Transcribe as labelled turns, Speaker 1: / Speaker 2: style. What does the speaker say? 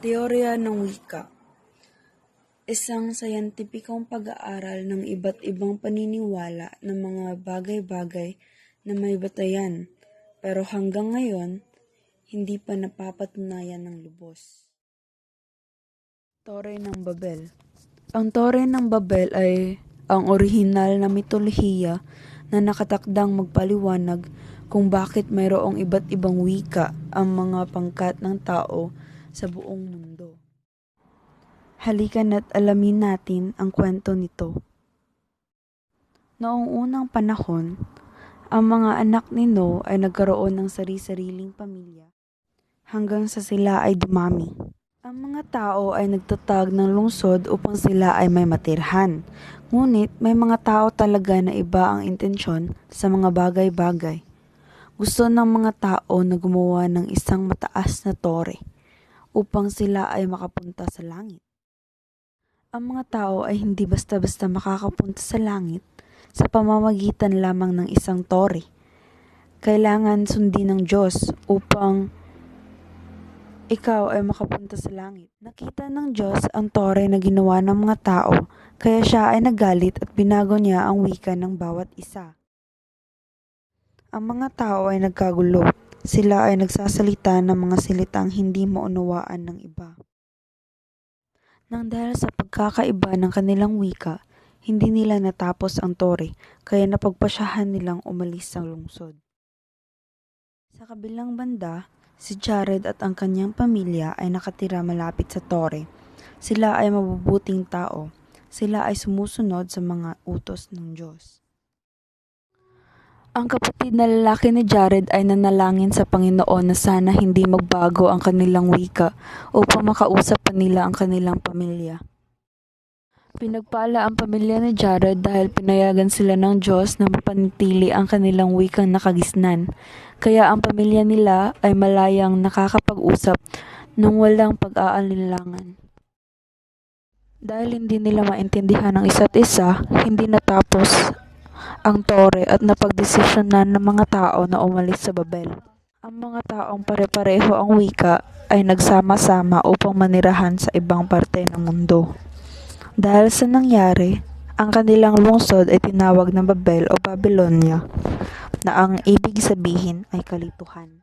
Speaker 1: Teorya ng wika. Isang sayantipikong pag-aaral ng iba't ibang paniniwala ng mga bagay-bagay na may batayan, pero hanggang ngayon, hindi pa napapatunayan ng lubos. Tore ng Babel. Ang Tore ng Babel ay ang orihinal na mitolohiya na nakatakdang magpaliwanag kung bakit mayroong iba't ibang wika ang mga pangkat ng tao sa buong mundo. Halika na't alamin natin ang kwento nito. Noong unang panahon, ang mga anak ni Noe ay nagkaroon ng sari-sariling pamilya hanggang sa sila ay dumami. Ang mga tao ay nagtatag ng lungsod upang sila ay may matirhan. Ngunit may mga tao talaga na iba ang intensyon sa mga bagay-bagay. Gusto ng mga tao na gumawa ng isang mataas na tore upang sila ay makapunta sa langit. Ang mga tao ay hindi basta-basta makakapunta sa langit sa pamamagitan lamang ng isang tore. Kailangan sundin ng Diyos upang ikaw ay makapunta sa langit. Nakita ng Diyos ang tore na ginawa ng mga tao, kaya siya ay nagalit at binago niya ang wika ng bawat isa. Ang mga tao ay nagkagulo. Sila ay nagsasalita ng mga salitang hindi maunawaan ng iba. Nang dahil sa pagkakaiba ng kanilang wika, hindi nila natapos ang tore, kaya napagpasyahan nilang umalis sa lungsod. Sa kabilang banda, si Jared at ang kanyang pamilya ay nakatira malapit sa tore. Sila ay mabubuting tao. Sila ay sumusunod sa mga utos ng Diyos. Ang kapatid na lalaki ni Jared ay nanalangin sa Panginoon na sana hindi magbago ang kanilang wika upang makausap pa nila ang kanilang pamilya. Pinagpala ang pamilya ni Jared dahil pinayagan sila ng Diyos na mapanatili ang kanilang wikang nakagisnan. Kaya ang pamilya nila ay malayang nakakapag-usap nang walang pag-aalinlangan. Dahil hindi nila maintindihan ang isa't isa, hindi natapos ang tore at napagdesisyonan ng mga tao na umalis sa Babel. Ang mga taong pare-pareho ang wika ay nagsama-sama upang manirahan sa ibang parte ng mundo. Dahil sa nangyari, ang kanilang lungsod ay tinawag na Babel o Babylonia, na ang ibig sabihin ay kalituhan.